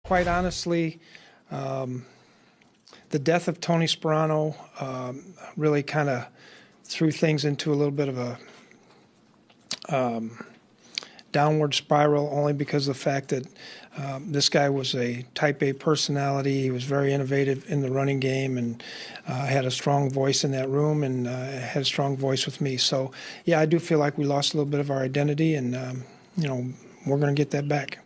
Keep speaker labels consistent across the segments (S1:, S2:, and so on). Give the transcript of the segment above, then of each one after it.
S1: Quite honestly, the death of Tony Sparano really kind of threw things into a little bit of a downward spiral, only because of the fact that this guy was a type A personality. He was very innovative in the running game and had a strong voice in that room and had a strong voice with me. So, yeah, I do feel like we lost a little bit of our identity, and, we're going to get that back.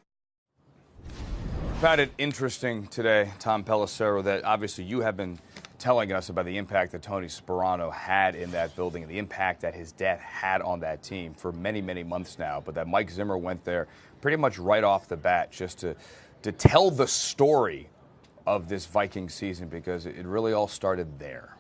S2: Found it interesting today, Tom Pelissero, that obviously you have been telling us about the impact that Tony Sparano had in that building and the impact that his death had on that team for many, many months now, but that Mike Zimmer went there pretty much right off the bat just to tell the story of this Viking season, because it really all started there.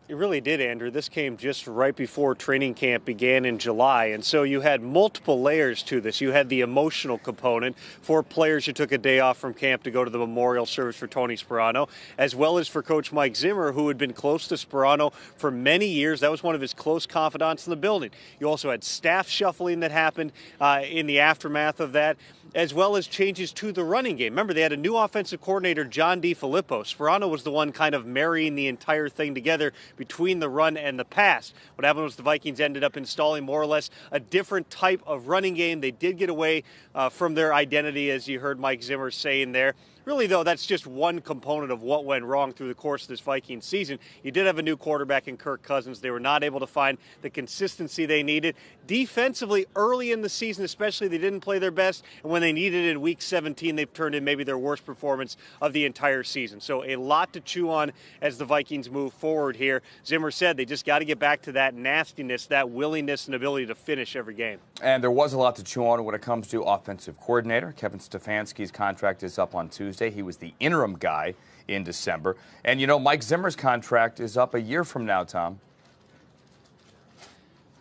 S3: It really did, Andrew. This came just right before training camp began in July, and so you had multiple layers to this. You had the emotional component for players who took a day off from camp to go to the memorial service for Tony Sparano, as well as for Coach Mike Zimmer, who had been close to Sparano for many years. That was one of his close confidants in the building. You also had staff shuffling that happened in the aftermath of that, as well as changes to the running game. Remember, they had a new offensive coordinator, John DeFilippo. Sparano was the one kind of marrying the entire thing together between the run and the pass. What happened was the Vikings ended up installing more or less a different type of running game. They did get away from their identity, as you heard Mike Zimmer saying there. Really, though, that's just one component of what went wrong through the course of this Vikings season. You did have a new quarterback in Kirk Cousins. They were not able to find the consistency they needed. Defensively, early in the season especially, they didn't play their best. And when they needed it in Week 17, they've turned in maybe their worst performance of the entire season. So a lot to chew on as the Vikings move forward here. Zimmer said they just got to get back to that nastiness, that willingness and ability to finish every game.
S2: And there was a lot to chew on when it comes to offensive coordinator. Kevin Stefanski's contract is up on Tuesday. He was the interim guy in December. And, Mike Zimmer's contract is up a year from now, Tom.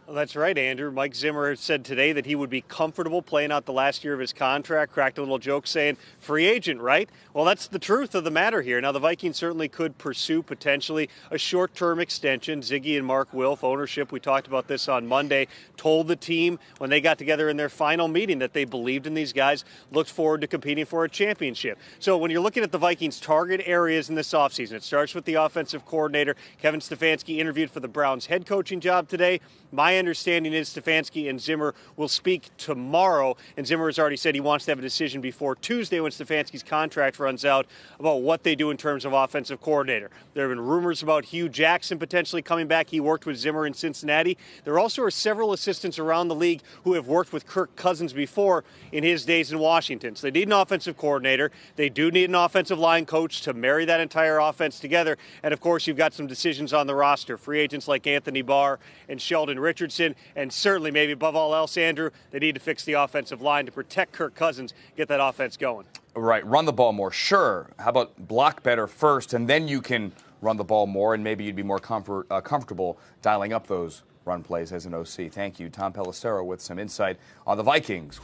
S3: Well, that's right, Andrew. Mike Zimmer said today that he would be comfortable playing out the last year of his contract. Cracked a little joke saying, free agent, right? Well, that's the truth of the matter here. Now, the Vikings certainly could pursue potentially a short-term extension. Ziggy and Mark Wilf, ownership, we talked about this on Monday, told the team when they got together in their final meeting that they believed in these guys, looked forward to competing for a championship. So when you're looking at the Vikings' target areas in this offseason, it starts with the offensive coordinator. Kevin Stefanski interviewed for the Browns' head coaching job today. My understanding is Stefanski and Zimmer will speak tomorrow, and Zimmer has already said he wants to have a decision before Tuesday when Stefanski's contract runs out about what they do in terms of offensive coordinator. There have been rumors about Hugh Jackson potentially coming back. He worked with Zimmer in Cincinnati. There also are several assistants around the league who have worked with Kirk Cousins before in his days in Washington. So they need an offensive coordinator. They do need an offensive line coach to marry that entire offense together. And, of course, you've got some decisions on the roster. Free agents like Anthony Barr and Sheldon Richardson, and certainly maybe above all else, Andrew, they need to fix the offensive line to protect Kirk Cousins, get that offense going.
S2: Right, run the ball more, sure. How about block better first, and then you can run the ball more, and maybe you'd be more comfortable dialing up those run plays as an OC. Thank you, Tom Pelissero, with some insight on the Vikings.